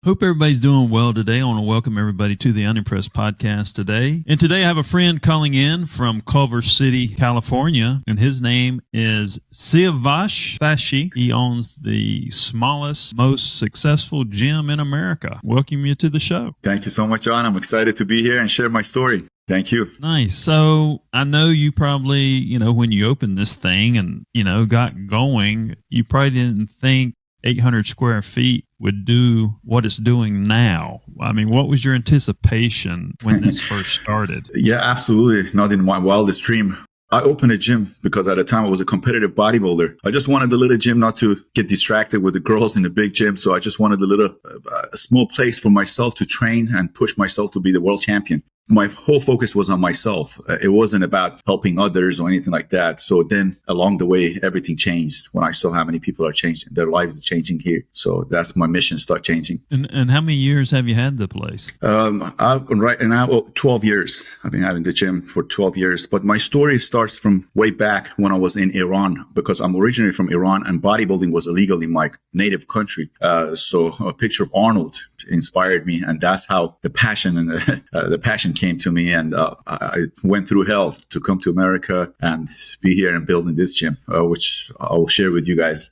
Hope everybody's doing well today. I want to welcome everybody to the Unimpressed podcast today. And today I have a friend calling in from Culver City, California, and his name is Siavash Fashi. He owns the smallest, most successful gym in America. Welcome you to the show. Thank you so much, John. I'm excited to be here and share my story. Thank you. Nice. So I know you probably, when you opened this thing and, got going, you probably didn't think 800 square feet would do what it's doing now. I mean, what was your anticipation when this first started? Yeah, absolutely. Not in my wildest dream. I opened a gym because at the time I was a competitive bodybuilder. I just wanted the little gym not to get distracted with the girls in the big gym. So I just wanted a small place for myself to train and push myself to be the world champion. My whole focus was on myself. It wasn't about helping others or anything like that. So then along the way, everything changed when I saw how many people are changing. Their lives are changing here. So that's my mission, start changing. And how many years have you had the place? Right now, 12 years. I've been having the gym for 12 years. But my story starts from way back when I was in Iran, because I'm originally from Iran and bodybuilding was illegal in my native country. So a picture of Arnold inspired me. And that's how the passion came to me, and I went through hell to come to America and be here and building this gym, which I will share with you guys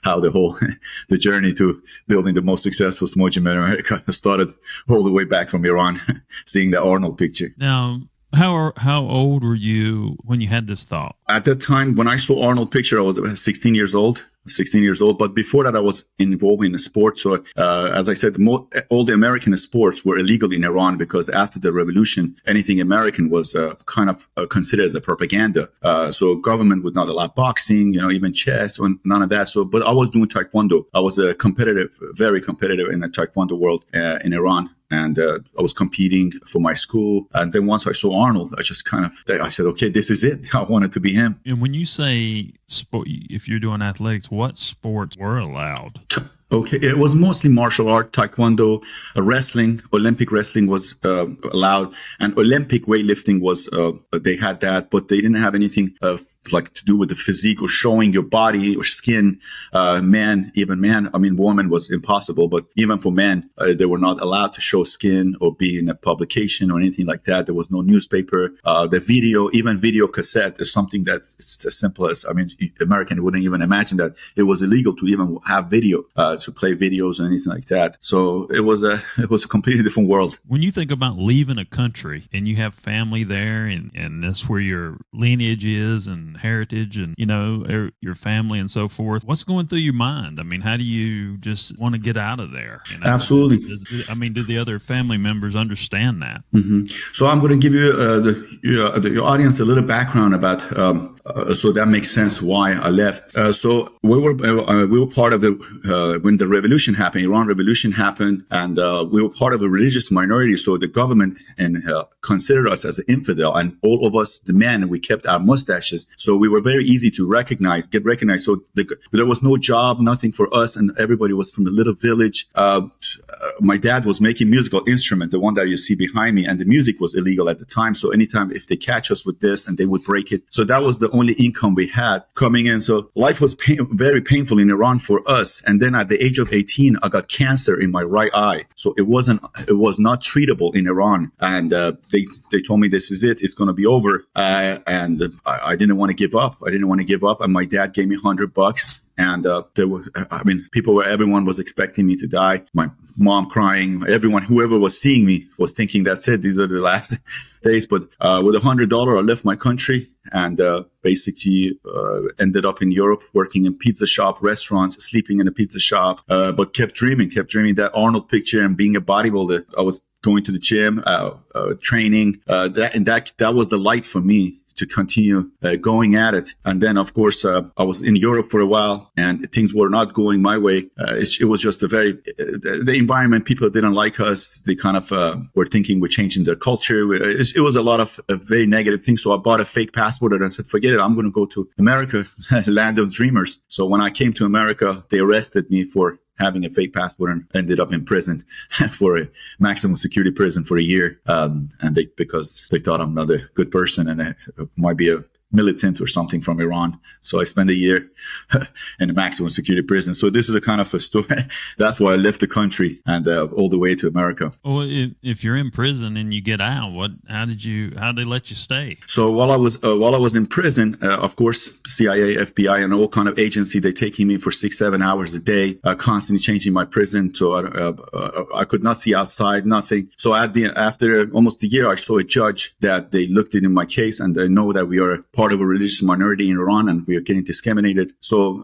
how the journey to building the most successful small gym in America started all the way back from Iran, seeing the Arnold picture. Now, how old were you when you had this thought? At that time, when I saw Arnold picture, I was 16 years old. But before that, I was involved in the sport. So, as I said, all the American sports were illegal in Iran because after the revolution, anything American was considered as a propaganda. So government would not allow boxing, even chess, or none of that. So, but I was doing Taekwondo. I was very competitive in the Taekwondo world in Iran. And I was competing for my school. And then once I saw Arnold, I said, okay, this is it. I wanted to be him. And when you say sport, if you're doing athletics, what sports were allowed? Okay, it was mostly martial art, Taekwondo, wrestling. Olympic wrestling was allowed, and Olympic weightlifting was. They had that, but they didn't have anything like to do with the physique or showing your body or skin. Woman was impossible, but even for men, they were not allowed to show skin or be in a publication or anything like that. There was no newspaper. The video cassette is something that it's as simple as, American wouldn't even imagine that it was illegal to even have video, to play videos or anything like that. So it was a completely different world. When you think about leaving a country and you have family there and that's where your lineage is and heritage and your family and so forth, what's going through your mind? I mean, how do you just want to get out of there? Absolutely. Do the other family members understand that? Mm-hmm. So I'm going to give you your audience a little background about so that makes sense why I left. So we were part of when the revolution happened, Iran revolution happened, and we were part of a religious minority. So the government considered us as an infidel, and all of us, the men, we kept our mustaches. So we were very easy to get recognized. So there was no job, nothing for us, and everybody was from a little village. My dad was making musical instrument, the one that you see behind me, and the music was illegal at the time. So anytime if they catch us with this, and they would break it. So that was the only income we had coming in. So life was very painful in Iran for us. And then at the age of 18, I got cancer in my right eye. So it was not treatable in Iran. And they told me, this is it. It's going to be over. And I didn't want to give up. And my dad gave me $100. And everyone was expecting me to die. My mom crying, whoever was seeing me was thinking, that's it. These are the last days. But with $100, I left my country and basically ended up in Europe, working in pizza shop, restaurants, sleeping in a pizza shop, but kept dreaming that Arnold picture and being a bodybuilder. I was going to the gym, training, that was the light for me to continue going at it. And then, of course, I was in Europe for a while and things were not going my way. It was just the environment. People didn't like us. They kind of were thinking we're changing their culture. It was a lot of very negative things. So I bought a fake passport and I said, forget it. I'm going to go to America, land of dreamers. So when I came to America, they arrested me for having a fake passport and ended up in prison for a maximum security prison for a year. Because they thought I'm not a good person and it might be a militant or something from Iran. So I spent a year in a maximum security prison. So this is a kind of a story. That's why I left the country and all the way to America. Well, if you're in prison and you get out, how did they let you stay? So while I was in prison, of course, CIA, FBI, and all kind of agency, they taking me for 6-7 hours a day, constantly changing my prison. So I could not see outside, nothing. So after almost a year, I saw a judge that they looked into my case, and they know that we are part of a religious minority in Iran and we are getting discriminated. So,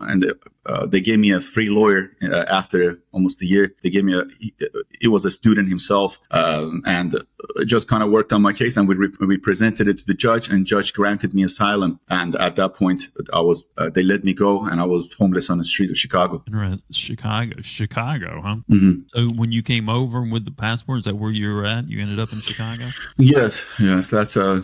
they gave me a free lawyer after almost a year. They gave me it was a student himself, and just kind of worked on my case, and we presented it to the judge, and judge granted me asylum. And at that point, they let me go, and I was homeless on the street of Chicago. Chicago, huh? Mm-hmm. So when you came over with the passport, is that where you were at? You ended up in Chicago? Yes. That's I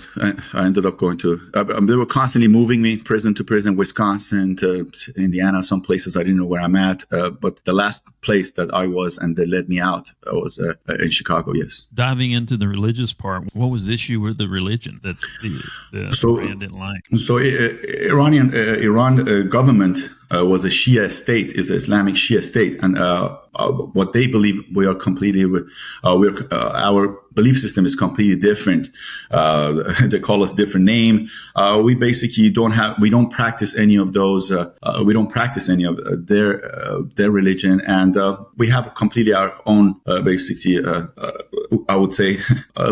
ended up going to. They were constantly moving me prison to prison, Wisconsin to Indiana, some places I didn't know where I'm at. But the last place that I was, and they let me out, was in Chicago. Yes. Diving into the religious part, what was the issue with the religion that Iran didn't like? So Iran government was a Shia state, is an Islamic Shia state, and what they believe we are completely, our belief system is completely different. They call us different name. We basically don't practice any of those. We don't practice any of their religion, and we have completely our own, basically, I would say,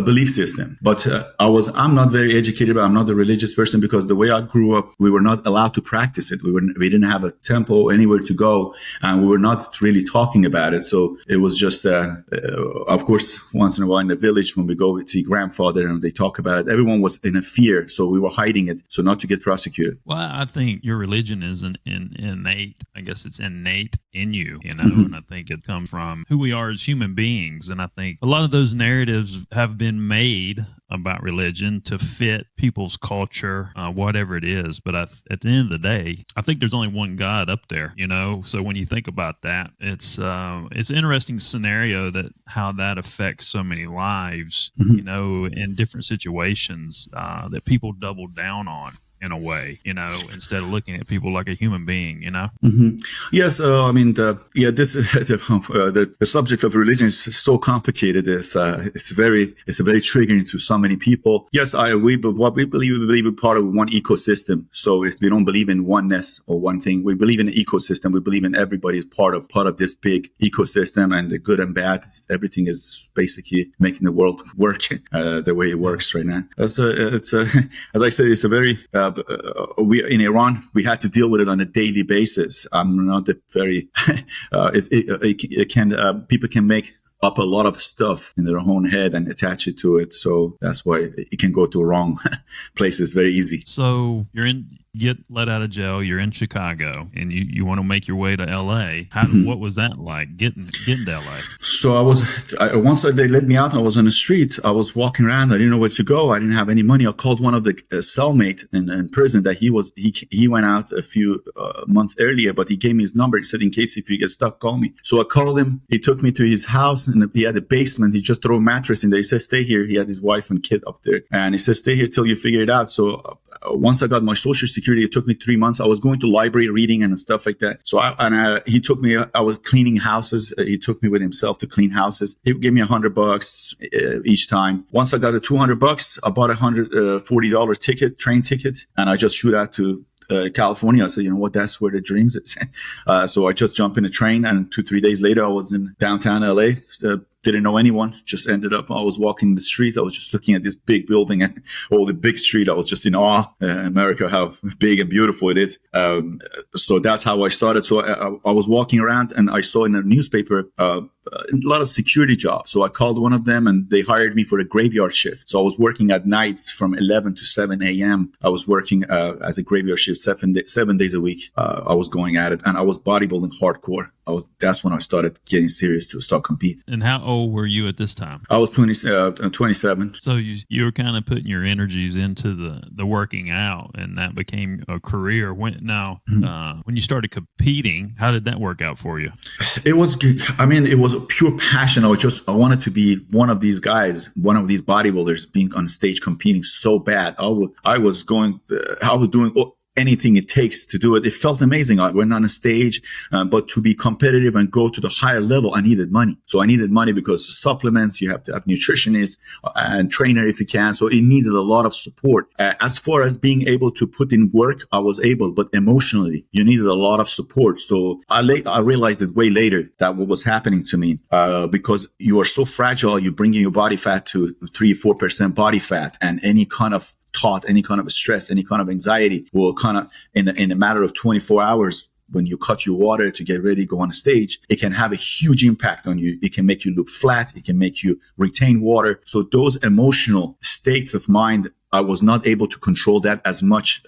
belief system. But I'm not very educated, but I'm not a religious person, because the way I grew up, we were not allowed to practice it. We didn't have a temple anywhere to go, and we were not really talking about it. So it was just, of course, once in a while in the village, when we go to see grandfather and they talk about it, everyone was in a fear. So we were hiding it, so not to get prosecuted. Well, I think your religion is innate. I guess it's innate in you, Mm-hmm. And I think it comes from who we are as human beings. And I think a lot of those narratives have been made about religion to fit people's culture, whatever it is. But at the end of the day, I think there's only one God up there, So when you think about that, it's an interesting scenario that how that affects so many lives, Mm-hmm. In different situations that people double down on. In a way, instead of looking at people like a human being, Mm-hmm. Yes, I mean, the subject of religion is so complicated. It's very triggering to so many people. Yes, we believe we're part of one ecosystem. So if we don't believe in oneness or one thing, we believe in an ecosystem. We believe in everybody is part of this big ecosystem, and the good and bad, everything is basically making the world work the way it works right now. As I said, it's a very we in Iran, we had to deal with it on a daily basis. I'm not very. People can make up a lot of stuff in their own head and attach it to it. So that's why it can go to wrong places very easy. So get let out of jail, you're in Chicago, and you want to make your way to LA. What was that like, getting to LA? So once they let me out, I was on the street. I was walking around. I didn't know where to go. I didn't have any money. I called one of the cellmate in prison that he went out a few months earlier, but he gave me his number. He said, in case if you get stuck, call me. So I called him. He took me to his house, and he had a basement. He just threw a mattress in there. He said, stay here. He had his wife and kid up there, and he said, stay here till you figure it out. So once I got my Social Security, it took me 3 months. I was going to library reading and stuff like that. So he took me. I was cleaning houses. He took me with himself to clean houses. He gave me $100 each time. Once I got $200, I bought $140 train ticket, and I just shoot out to California. I said, you know what, that's where the dreams is. So I just jumped in a train, and 2-3 days later, I was in downtown LA. Didn't know anyone, just ended up, I was walking the street. I was just looking at this big building and all the big street. I was just in awe, America, how big and beautiful it is. So that's how I started. So I was walking around, and I saw in a newspaper a lot of security jobs. So I called one of them, and they hired me for a graveyard shift. So I was working at night from 11 to 7 a.m. I was working as a graveyard shift 7 days a week. I was going at it, and I was bodybuilding hardcore. that's when I started getting serious to start competing. And how old were you at this time? I was 27. So you were kind of putting your energies into the working out, and that became a career. When you started competing, how did that work out for you? It was good. I mean, it was a pure passion. I wanted to be one of these guys, one of these bodybuilders, being on stage competing so bad. I was doing anything it takes to do it. It felt amazing. I went on a stage, but to be competitive and go to the higher level, I needed money. So I needed money because supplements, you have to have nutritionists and trainer if you can. So it needed a lot of support. As far as being able to put in work, I was able, but emotionally, you needed a lot of support. So I realized it way later that what was happening to me, because you are so fragile, you're bringing your body fat to 3-4% body fat, and any kind of thought, any kind of stress, any kind of anxiety will kind of, in a matter of 24 hours, when you cut your water to get ready, go on a stage, it can have a huge impact on you. It can make you look flat. It can make you retain water. So those emotional states of mind, I was not able to control that as much.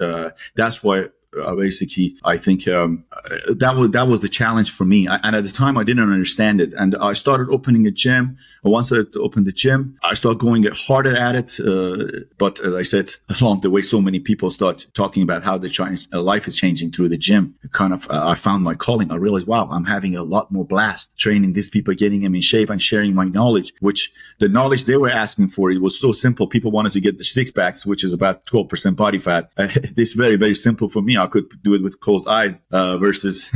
That's why basically, I think that was the challenge for me. And at the time, I didn't understand it. And I started opening a gym. Once I opened the gym, I started going harder at it. But as I said, along the way, so many people start talking about how life is changing through the gym. I found my calling. I realized, wow, I'm having a lot more blast training these people, getting them in shape and sharing my knowledge, which the knowledge they were asking for, it was so simple. People wanted to get the six packs, which is about 12% body fat. It's very, very simple for me. I could do it with closed eyes versus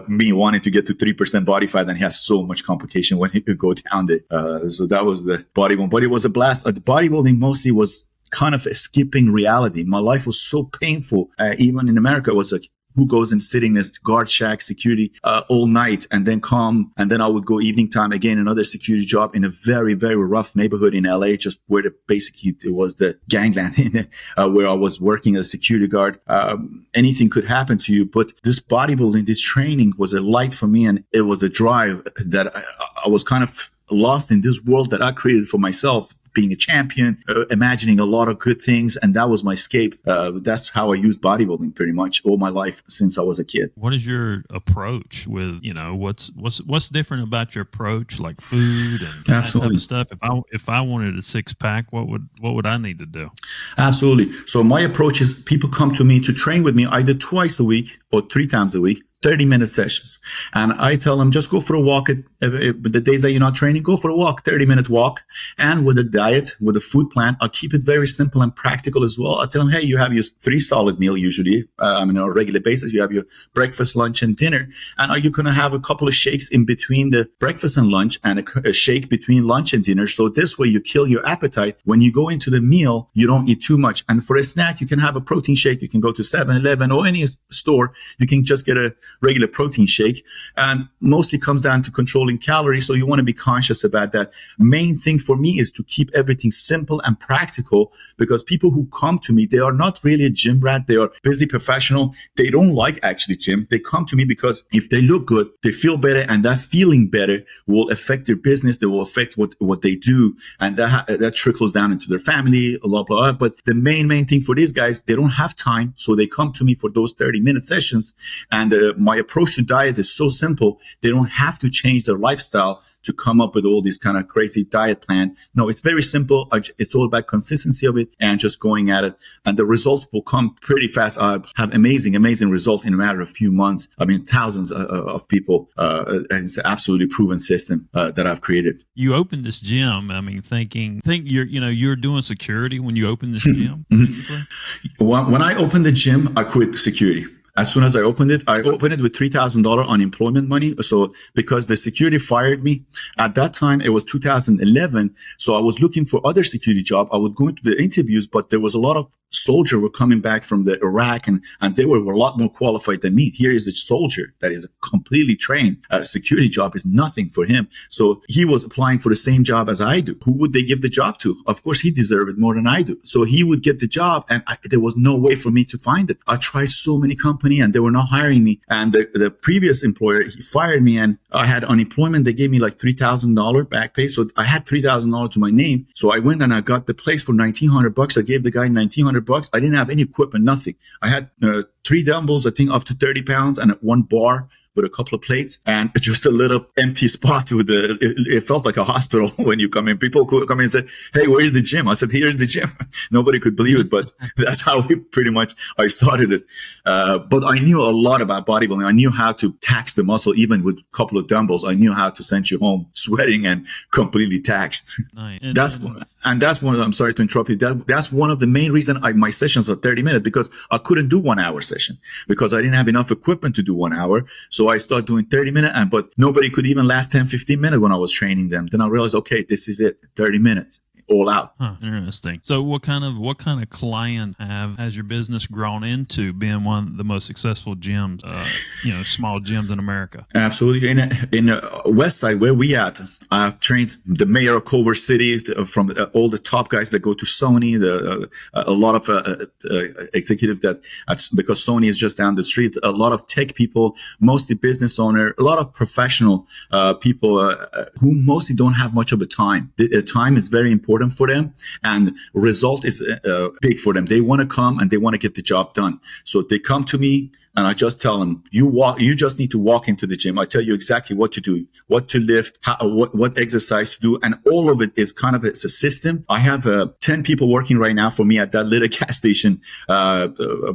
me wanting to get to 3% body fat, and he has so much complication when he could go down there. So that was the bodybuilding, but it was a blast. The bodybuilding mostly was kind of escaping reality. My life was so painful. Even in America, it was like, who goes and sitting in guard shack security all night and then come, and then I would go evening time again, another security job in a very, very rough neighborhood in LA, just where basically it was the gangland where I was working as a security guard. Anything could happen to you, but this bodybuilding, this training was a light for me, and it was the drive that I was kind of lost in this world that I created for myself, being a champion, imagining a lot of good things. And that was my escape. That's how I used bodybuilding pretty much all my life since I was a kid. What is your approach with, what's different about your approach, like food and that type of stuff? If I wanted a six pack, what would I need to do? Absolutely. So my approach is, people come to me to train with me either twice a week or 3 times a week. 30-minute sessions. And I tell them, just go for a walk. The days that you're not training, go for a walk, 30-minute walk. And with a diet, with a food plan, I'll keep it very simple and practical as well. I tell them, hey, you have your 3 solid meal usually. On a regular basis, you have your breakfast, lunch, and dinner. And are you going to have a couple of shakes in between the breakfast and lunch, and a shake between lunch and dinner? So this way you kill your appetite. When you go into the meal, you don't eat too much. And for a snack, you can have a protein shake. You can go to 7-Eleven or any store. You can just get a regular protein shake, and mostly comes down to controlling calories. So you want to be conscious about that. Main thing for me is to keep everything simple and practical, because people who come to me, they are not really a gym rat. They are busy professional. They don't like actually gym. They come to me because if they look good, they feel better, and that feeling better will affect their business. They will affect what they do, and that trickles down into their family, blah, blah, blah. But the main thing for these guys, they don't have time. So they come to me for those 30-minute sessions. And my approach to diet is so simple. They don't have to change their lifestyle to come up with all these kind of crazy diet plan. No, it's very simple. It's all about consistency of it and just going at it. And the results will come pretty fast. I have amazing results in a matter of a few months. I mean, thousands of people. It's an absolutely proven system that I've created. You opened this gym, I mean, think you're doing security when you opened this gym? When I opened the gym, I quit security. As soon as I opened it with $3,000 unemployment money. So because the security fired me at that time, it was 2011. So I was looking for other security job. I would go into the interviews, but there was a lot of soldiers were coming back from the Iraq, and they were a lot more qualified than me. Here is a soldier that is completely trained. A security job is nothing for him. So he was applying for the same job as I do. Who would they give the job to? Of course, he deserved it more than I do. So he would get the job, and there was no way for me to find it. I tried so many companies, and they were not hiring me. And the previous employer, he fired me, and I had unemployment. They gave me like $3,000 back pay. So I had $3,000 to my name. So I went and I got the place for $1,900. I gave the guy $1,900. I didn't have any equipment, nothing. I had 3 dumbbells, I think up to 30 pounds, and 1 bar with a couple of plates and just a little empty spot with it felt like a hospital when you come in. People could come in and say, "Hey, where's the gym?" I said, "Here's the gym." Nobody could believe it, but that's how I started it. But I knew a lot about bodybuilding. I knew how to tax the muscle, even with a couple of dumbbells. I knew how to send you home sweating and completely taxed. Nice. That's one. I'm sorry to interrupt you. That's one of the main reasons my sessions are 30 minutes, because I couldn't do 1 hour session because I didn't have enough equipment to do 1 hour. So I started doing 30 minutes, but nobody could even last 10, 15 minutes when I was training them. Then I realized, okay, this is it. 30 minutes. All out. Interesting. So what kind of client has your business grown into, being one of the most successful gyms, small gyms in America? Absolutely. In West Side, where we at, I've trained the mayor of Culver City, from all the top guys that go to Sony, a lot of executive because Sony is just down the street, a lot of tech people, mostly business owner, a lot of professional people who mostly don't have much of a time. The time is very important for them, and result is big for them. They want to come and they want to get the job done. So they come to me, and I just tell them, you just need to walk into the gym. I tell you exactly what to do, what to lift, what exercise to do. And all of it is it's a system. I have 10 people working right now for me at that little gas station.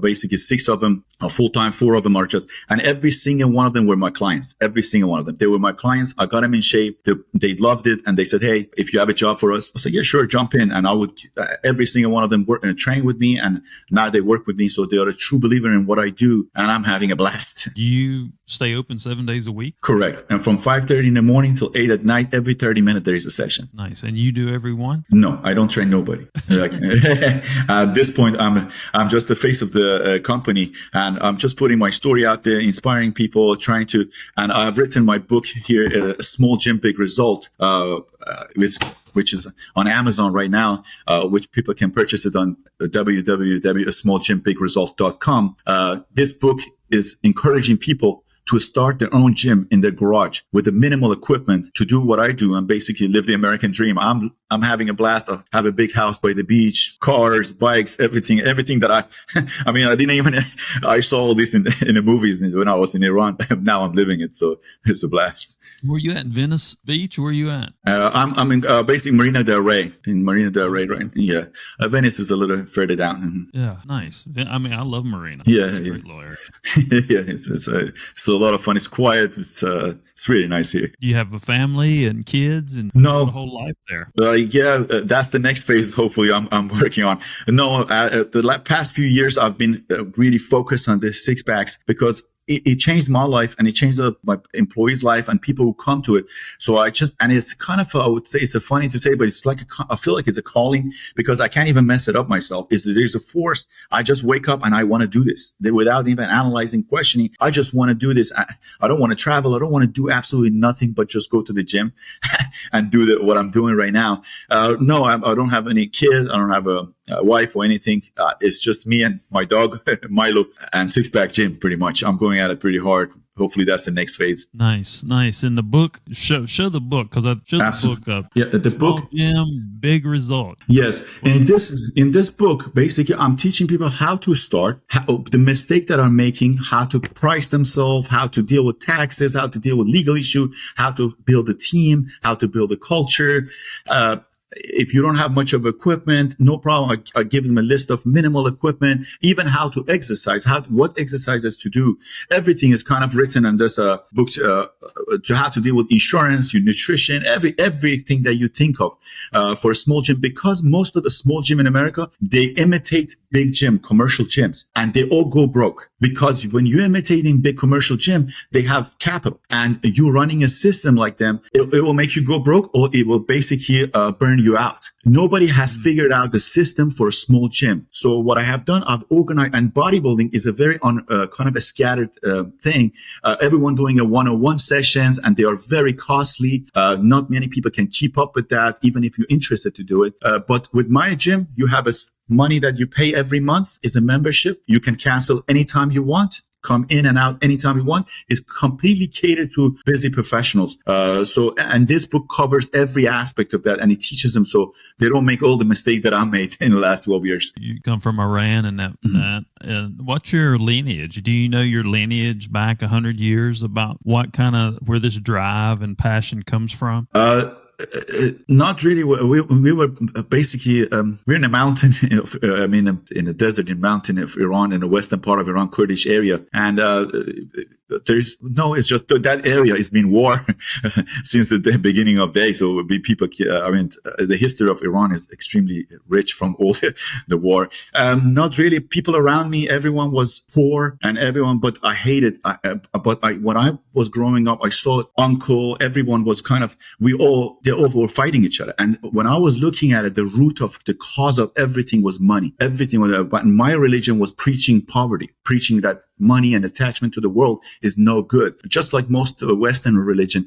Basically 6 of them are full-time, 4 of them are and every single one of them were my clients. Every single one of them. They were my clients. I got them in shape. They loved it. And they said, "Hey, if you have a job for us," I said, "Yeah, sure, jump in." And I would, every single one of them work and train with me. And now they work with me. So they are a true believer in what I do. And I'm having a blast. You stay open 7 days a week? Correct. And from 5:30 in the morning till 8 at night, every 30 minutes, there is a session. Nice. And you do every one? No, I don't train nobody. At this point, I'm just the face of the company, and I'm just putting my story out there, inspiring people, and I've written my book here, A Small Gym, Big Result, which is on Amazon right now, which people can purchase it on www.smallgymbigresult.com. This book is encouraging people to start their own gym in their garage with the minimal equipment to do what I do and basically live the American dream. I'm having a blast. I have a big house by the beach, cars, bikes, everything that I saw all this in the movies when I was in Iran. Now I'm living it. So it's a blast. Were you at Venice Beach? Where are you at? I'm in basically Marina del Rey, right? Yeah. Venice is a little further down. Mm-hmm. Yeah. Nice. I love Marina. Yeah. It's a great little area. Yeah. It's a lot of fun. It's quiet. It's really nice here. Do you have a family and kids and no a whole life there? That's the next phase. Hopefully, I'm working on. No, the past few years I've been really focused on the SixPax because it changed my life, and it changed my employees' life and people who come to it. So and it's kind of, I would say, it's funny to say, but it's like, I feel like it's a calling because I can't even mess it up myself. There's a force. I just wake up and I want to do this without even analyzing, questioning. I just want to do this. I don't want to travel. I don't want to do absolutely nothing but just go to the gym and do what I'm doing right now. No, I don't have any kids. I don't have a wife or anything. It's just me and my dog, Milo, and SixPax Gym pretty much. I'm going at it pretty hard. Hopefully that's the next phase. Nice. In the book, show the book, because I've showed the book up. Yeah, the book. Gym, Big Result. Yes. In this book, basically, I'm teaching people how to start, the mistake that are making, how to price themselves, how to deal with taxes, how to deal with legal issue, how to build a team, how to build a culture. If you don't have much of equipment, no problem. I give them a list of minimal equipment, even how to exercise, what exercises to do. Everything is kind of written in this book to how to deal with insurance, your nutrition, everything that you think of for a small gym. Because most of the small gym in America, they imitate big gym, commercial gyms, and they all go broke. Because when you're imitating big commercial gym, they have capital, and you're running a system like them, it will make you go broke, or it will basically burn you out. Nobody has figured out the system for a small gym. So what I have done, I've organized, and bodybuilding is a very kind of a scattered thing. Everyone doing a one-on-one sessions, and they are very costly. Not many people can keep up with that, even if you're interested to do it. But with my gym, you have money that you pay every month is a membership. You can cancel anytime you want. come in and out anytime you want. It's completely catered to busy professionals. And this book covers every aspect of that, and it teaches them so they don't make all the mistakes that I made in the last 12 years. You come from Iran and what's your lineage? Do you know your lineage back 100 years about where this drive and passion comes from? Not really. We were basically we're in a mountain. In the desert, in mountain of Iran, in the western part of Iran, Kurdish area, and it's just that area has been war since the beginning of days. So people. The history of Iran is extremely rich from all the war. Not really. People around me, everyone was poor, and but I hated. When I was growing up, I saw uncle. Everyone was they all were fighting each other. And when I was looking at it, the root of the cause of everything was money. But my religion was preaching poverty, preaching that money and attachment to the world is no good, just like most Western religion.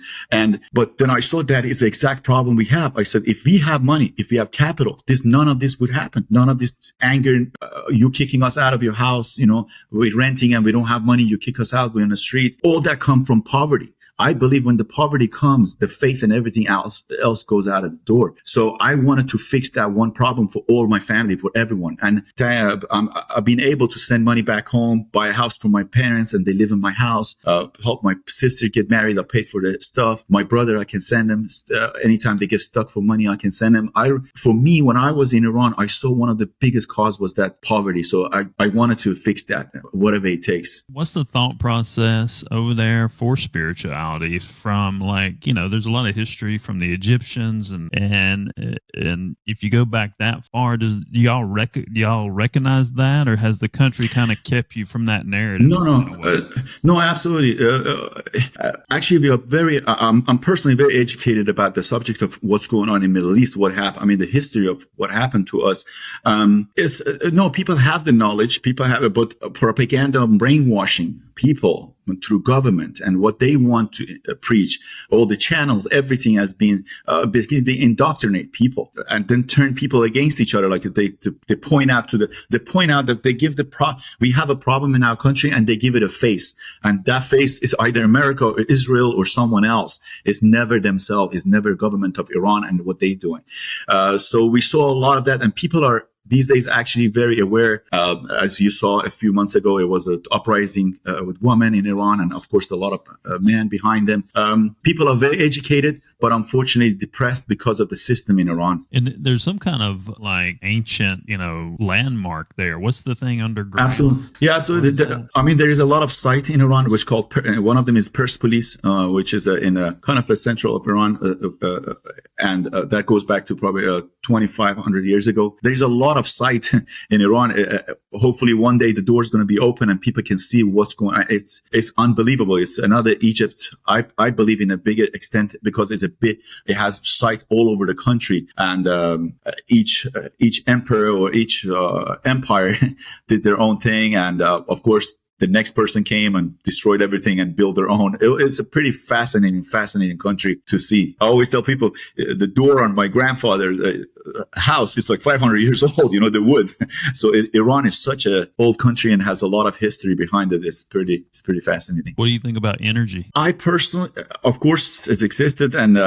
But then I saw that it's the exact problem we have. I said, if we have money, if we have capital, none of this would happen. None of this anger, you kicking us out of your house, we're renting and we don't have money, you kick us out, we're in the street. All that come from poverty. I believe when the poverty comes, the faith and everything else goes out of the door. So I wanted to fix that one problem for all my family, for everyone. And I've been able to send money back home, buy a house for my parents, and they live in my house. Help my sister get married. I pay for the stuff. My brother, I can send them anytime they get stuck for money. I can send them. For me, when I was in Iran, I saw one of the biggest cause was that poverty. So I wanted to fix that, whatever it takes. What's the thought process over there for spirituality? From there's a lot of history from the Egyptians and if you go back that far, do y'all recognize that, or has the country kind of kept you from that narrative? No, absolutely. Actually, we are I'm personally very educated about the subject of what's going on in the Middle East. What happened? The history of what happened to us. People have the knowledge. People have it, but propaganda, brainwashing people through government and what they want to preach, all the channels, everything has been basically they indoctrinate people and then turn people against each other. Like they point out that they give we have a problem in our country and they give it a face, and that face is either America or Israel or someone else. It's never themselves. It's never government of Iran and what they're doing. So we saw a lot of that, and people are these days actually very aware. As you saw a few months ago, it was an uprising with women in Iran, and of course a lot of men behind them. People are very educated, but unfortunately depressed because of the system in Iran. And there's some kind of ancient, landmark there. What's the thing underground? Absolutely, yeah, absolutely. There is a lot of site in Iran which called one of them is Persepolis, which is in a kind of a central of Iran, and that goes back to probably 2,500 years ago. There's a lot of site in Iran. Hopefully one day the door is going to be open and people can see what's going on. It's unbelievable. It's another Egypt. I believe in a bigger extent because it has site all over the country, and each emperor or each empire did their own thing, and of course the next person came and destroyed everything and built their own. It's a pretty fascinating country to see. I always tell people the door on my grandfather's house is like 500 years old, the wood. So Iran is such an old country and has a lot of history behind it. It's pretty fascinating. What do you think about energy? I personally, of course, it's existed, and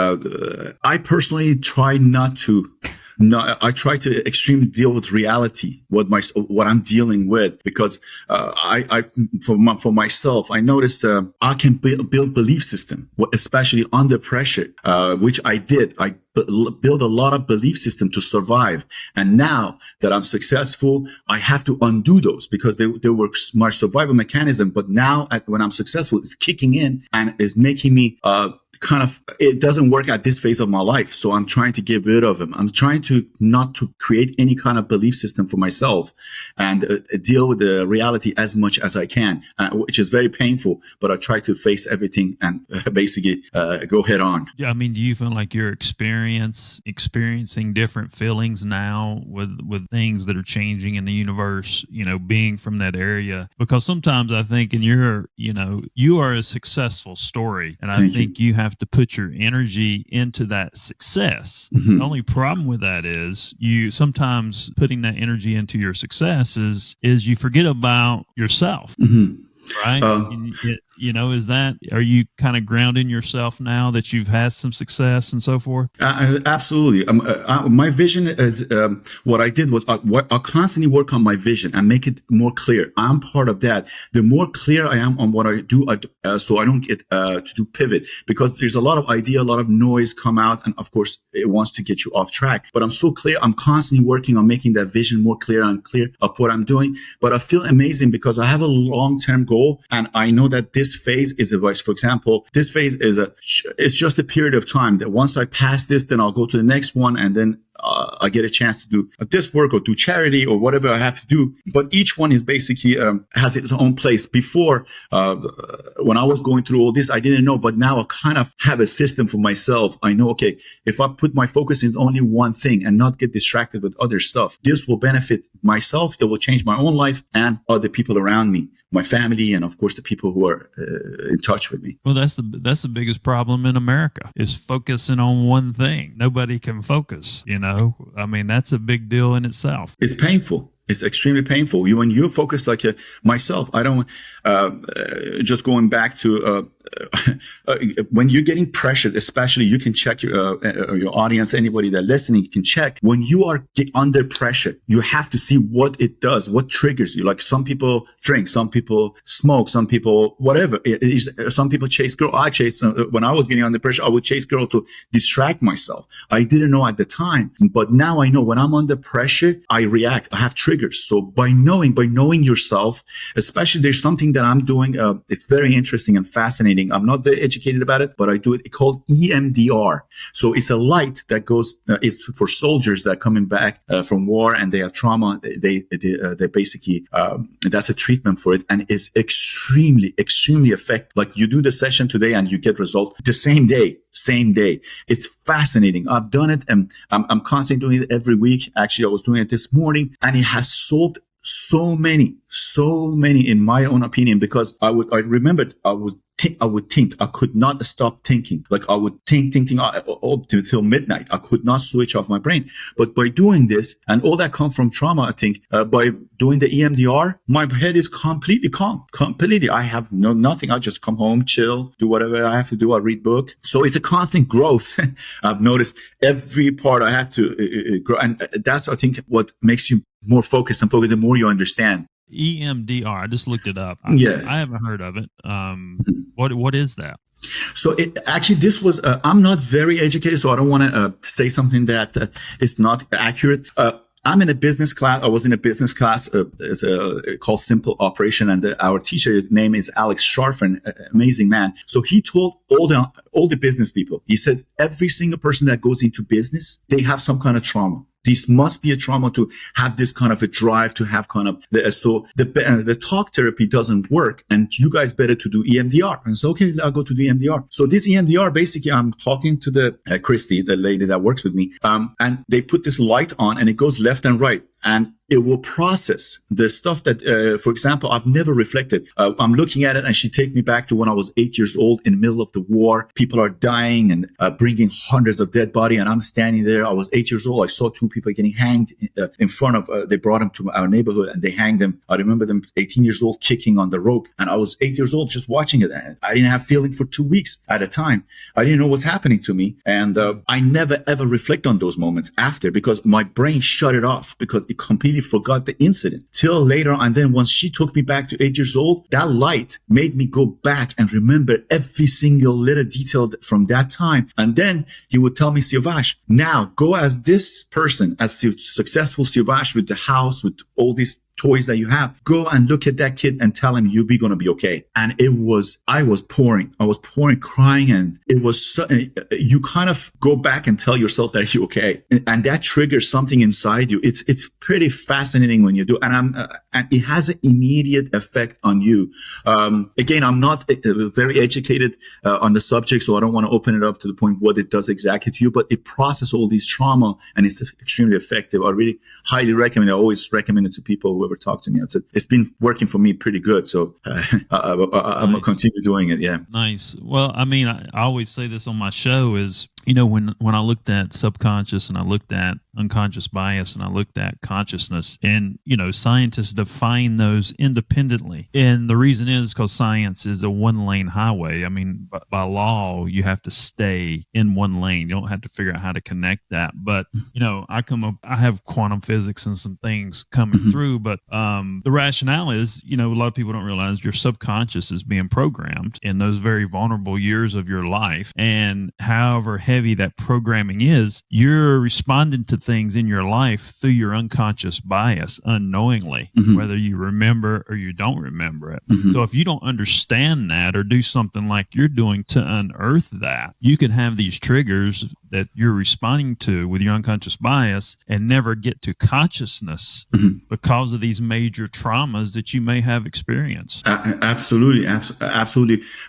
I personally try not to. No, I try to extremely deal with reality, what I'm dealing with, because for myself, I noticed I can build belief system, especially under pressure, which I did. I build a lot of belief system to survive. And now that I'm successful, I have to undo those because they were my survival mechanism. But now when I'm successful, it's kicking in and is making me it doesn't work at this phase of my life. So I'm trying to get rid of them. I'm trying to not to create any kind of belief system for myself and deal with the reality as much as I can, which is very painful, but I try to face everything and basically go head on. Yeah. Do you feel like you're experiencing different feelings now with things that are changing in the universe, being from that area? Because sometimes I think you are a successful story, and I think you have to put your energy into that success. Mm-hmm. The only problem with that is you sometimes putting that energy into your success is you forget about yourself. Mm-hmm. Right. Are you kind of grounding yourself now that you've had some success and so forth? Absolutely. My vision is what I did was I constantly work on my vision and make it more clear. I'm part of that. The more clear I am on what I do, so I don't get to do pivot, because there's a lot of idea, a lot of noise come out, and of course it wants to get you off track. But I'm so clear. I'm constantly working on making that vision more clear and clear of what I'm doing. But I feel amazing because I have a long-term goal, and I know that this phase is for example, this phase it's just a period of time that once I pass this, then I'll go to the next one, and then I get a chance to do this work or do charity or whatever I have to do. But each one is basically has its own place. Before, when I was going through all this, I didn't know, but now I kind of have a system for myself. I know, okay, if I put my focus in only one thing and not get distracted with other stuff, this will benefit myself. It will change my own life and other people around me, my family, and of course the people who are in touch with me. Well, that's the biggest problem in America, is focusing on one thing. Nobody can focus, I mean, that's a big deal in itself. It's painful. It's extremely painful. When you're focused like myself, I don't, just going back to, when you're getting pressured, especially, you can check your audience, anybody that's listening, you can check. When you are under pressure, you have to see what it does, what triggers you. Like some people drink, some people smoke, some people, whatever. Some people chase girl. I chased, when I was getting under pressure, I would chase girl to distract myself. I didn't know at the time, but now I know when I'm under pressure, I react. I have triggers. So by knowing yourself, especially, there's something that I'm doing. It's very interesting and fascinating. I'm not very educated about it, but I do it. It's called EMDR. So it's a light that goes. It's for soldiers that are coming back from war and they have trauma. They basically that's a treatment for it, and it's extremely effective. Like, you do the session today and you get result the same day. It's fascinating. I've done it, and I'm constantly doing it every week. Actually, I was doing it this morning, and it has solved so many, in my own opinion, because I remembered I would think. I could not stop thinking. Like, I would think up till midnight. I could not switch off my brain. But by doing this, and all that come from trauma, I think, by doing the EMDR, my head is completely calm. Completely. I have nothing. I just come home, chill, do whatever I have to do. I read book. So it's a constant growth. I've noticed every part I have to grow. And that's, I think, what makes you more focused the more you understand. EMDR. I just looked it up. Yes. I haven't heard of it. What is that? So this was, I'm not very educated, so I don't want to say something that is not accurate. I'm in a business class. I was in a business class. It's called Simple Operation, and our teacher name is Alex Sharfen, amazing man. So he told all the business people, he said, every single person that goes into business, they have some kind of trauma. This must be a trauma to have this kind of a drive, to have kind of the talk therapy doesn't work, and you guys better to do EMDR. And so, okay, I'll go to the EMDR. So this EMDR, basically, I'm talking to the Christy, the lady that works with me, and they put this light on, and it goes left and right, and it will process the stuff that, for example, I've never reflected. I'm looking at it, and she take me back to when I was 8 years old in the middle of the war. People are dying and bringing hundreds of dead bodies, and I'm standing there. I was 8 years old. I saw two people getting hanged in front of. They brought them to our neighborhood and they hanged them. I remember them 18 years old kicking on the rope, and I was 8 years old just watching it. I didn't have feeling for 2 weeks at a time. I didn't know what's happening to me, and I never ever reflect on those moments after, because my brain shut it off, because it completely forgot the incident till later. And then once she took me back to 8 years old, that light made me go back and remember every single little detail from that time. And then he would tell me, Siavash, now go as this person, as successful Siavash, with the house, with all these toys that you have, go and look at that kid and tell him you'll be going to be okay. And I was pouring, crying. And it was, you kind of go back and tell yourself that you're okay. And that triggers something inside you. It's pretty fascinating when you do. And and it has an immediate effect on you. Again, I'm not very educated on the subject, so I don't want to open it up to the point what it does exactly to you, but it processes all these trauma, and it's extremely effective. I really highly recommend it. I always recommend it to people who ever talk to me. It's been working for me pretty good. So I'm going to continue doing it. Yeah. Nice. Well, I mean, I always say this on my show is when I looked at subconscious and I looked at unconscious bias and I looked at consciousness, and scientists define those independently, and the reason is because science is a one lane highway. I mean, by law you have to stay in one lane. You don't have to figure out how to connect that. But I have quantum physics and some things coming through, but the rationale is, a lot of people don't realize your subconscious is being programmed in those very vulnerable years of your life, and however heavy that programming is, you're responding to things in your life through your unconscious bias unknowingly, whether you remember or you don't remember it. So if you don't understand that or do something like you're doing to unearth that, you can have these triggers that you're responding to with your unconscious bias and never get to consciousness because of these major traumas that you may have experienced. Absolutely.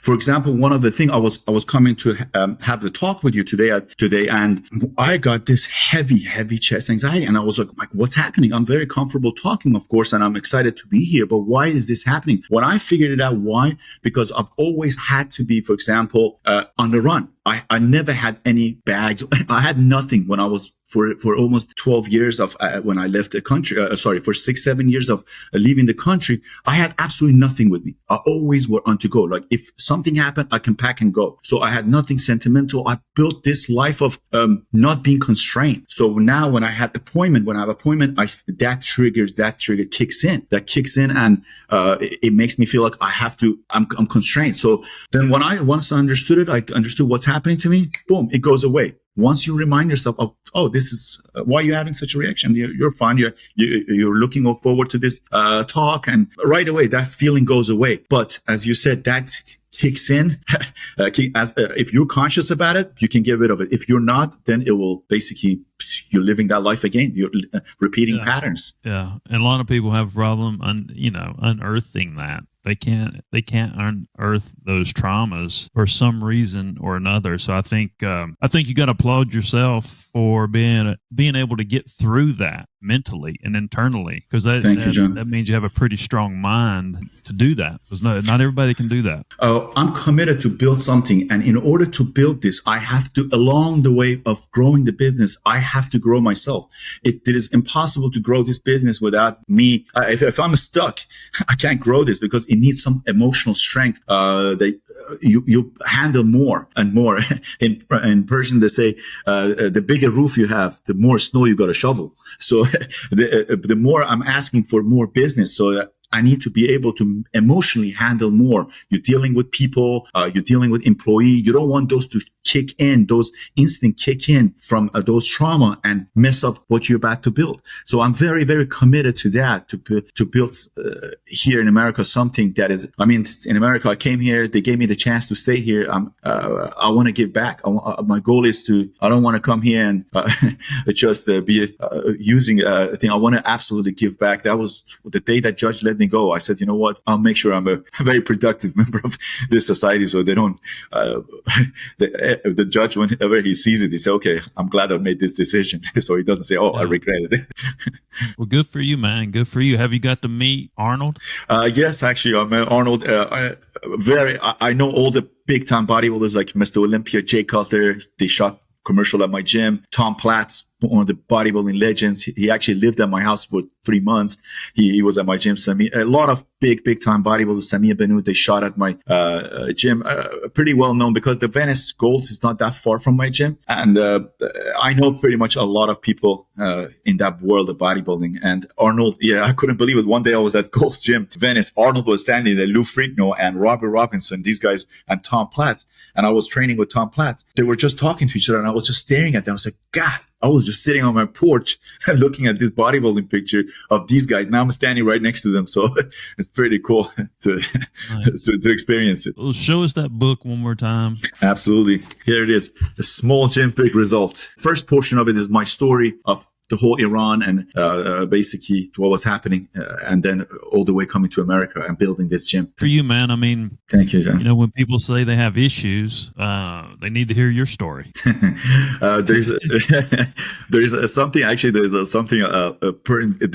For example, one of the things I was coming to have the talk with you today, and I got this heavy chest anxiety, and I was like, what's happening? I'm very comfortable talking, of course, and I'm excited to be here, but why is this happening? When I figured it out, why? Because I've always had to be, for example, on the run. I never had any bags. I had nothing when I was for almost 12 years of when I left the country. For 6-7 years of leaving the country, I had absolutely nothing with me. I always were on to go. Like if something happened, I can pack and go. So I had nothing sentimental. I built this life of not being constrained. So now when I have appointment, that trigger kicks in. And it makes me feel like I'm constrained. So then once I understood it, I understood what's happening to me. Boom, it goes away. Once you remind yourself of, this is why you're having such a reaction. You're fine. You're looking forward to this talk, and right away that feeling goes away. But as you said, that kicks in. If you're conscious about it, you can get rid of it. If you're not, then it will basically, you're living that life again. You're repeating patterns. Yeah, and a lot of people have a problem unearthing that. They can't unearth those traumas for some reason or another. So I think you got to applaud yourself for being able to get through that mentally and internally, because that means you have a pretty strong mind to do that. Because not everybody can do that. I'm committed to build something, and in order to build this, I have to, along the way of growing the business, I have to grow myself. It is impossible to grow this business without me. If I'm stuck, I can't grow this, because it needs some emotional strength that you handle more and more. In Persian, they say the bigger roof you have, the more snow you got to shovel. So the more I'm asking for more business, so I need to be able to emotionally handle more. You're dealing with people, you're dealing with employees. You don't want those to kick in, those instinct kick in from those trauma and mess up what you're about to build. So I'm very, very committed to that, to build here in America something that is, in America, I came here, they gave me the chance to stay here. I want to give back. My goal is I don't want to come here and just be using a thing. I want to absolutely give back. That was the day that judge let me go. I said, you know what? I'll make sure I'm a very productive member of this society, so they don't, the judge, whenever he sees it, he says, okay, I'm glad I made this decision. So he doesn't say, I regretted it. Well, good for you, man. Good for you. Have you got to meet Arnold? Yes, actually, I met Arnold. I know all the big time bodybuilders like Mr. Olympia, Jay Cutler. They shot commercial at my gym. Tom Platz, one of the bodybuilding legends. He actually lived at my house for 3 months. He was at my gym. A lot of big time bodybuilders. Samir Benoud, they shot at my gym. Pretty well known, because the Venice Golds is not that far from my gym. And I know pretty much a lot of people in that world of bodybuilding. And Arnold, I couldn't believe it. One day I was at Gold's Gym, Venice. Arnold was standing there, Lou Ferrigno and Robert Robinson, these guys, and Tom Platz. And I was training with Tom Platz. They were just talking to each other, and I was just staring at them. I was like, God, I was just sitting on my porch and looking at this bodybuilding picture of these guys. Now I'm standing right next to them. So it's pretty cool to experience it. Well, show us that book one more time. Absolutely. Here it is. A Small Gym, Big Result. First portion of it is my story of the whole Iran and basically what was happening, and then all the way coming to America and building this gym. For you, man, I mean, thank you, John. You know, when people say they have issues, they need to hear your story. There's something, actually,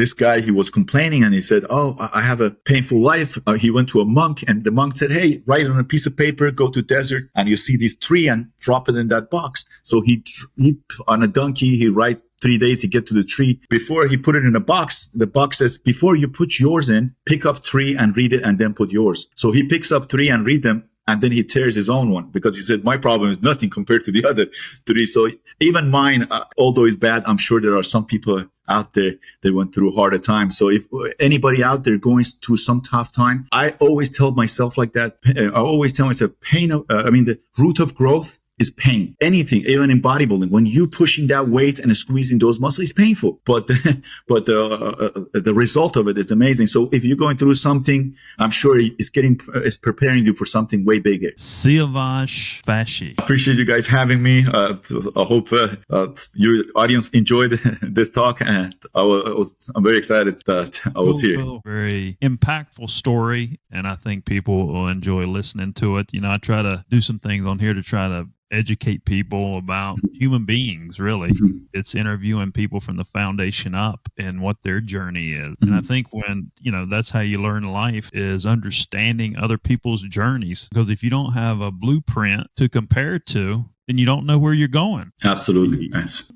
this guy, he was complaining and he said, oh, I have a painful life. He went to a monk and the monk said, hey, write it on a piece of paper, go to desert and you see this tree and drop it in that box. So he on a donkey, he write 3 days, he get to the tree. Before he put it in a box, the box says, before you put yours in, pick up 3 and read it and then put yours. So he picks up 3 and read them. And then he tears his own one because he said, my problem is nothing compared to the other 3. So even mine, although it's bad, I'm sure there are some people out there that went through harder times. So if anybody out there going through some tough time, I always tell myself like that. I always tell myself the root of growth is pain. Anything, even in bodybuilding, when you pushing that weight and squeezing those muscles, it's painful. But the result of it is amazing. So if you're going through something, I'm sure it's preparing you for something way bigger. Siavash Fashi. Appreciate you guys having me. I hope your audience enjoyed this talk, and I'm very excited that I was here. Cool. Very impactful story, and I think people will enjoy listening to it. You know, I try to do some things on here to try to educate people about human beings, really. It's interviewing people from the foundation up and what their journey is. And I think that's how you learn life, is understanding other people's journeys. Because if you don't have a blueprint to compare to, then you don't know where you're going. Absolutely.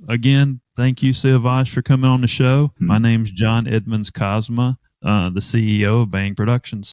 Again, thank you, Siavash, for coming on the show. My name's John Edmonds Cosma, the CEO of Bang Productions.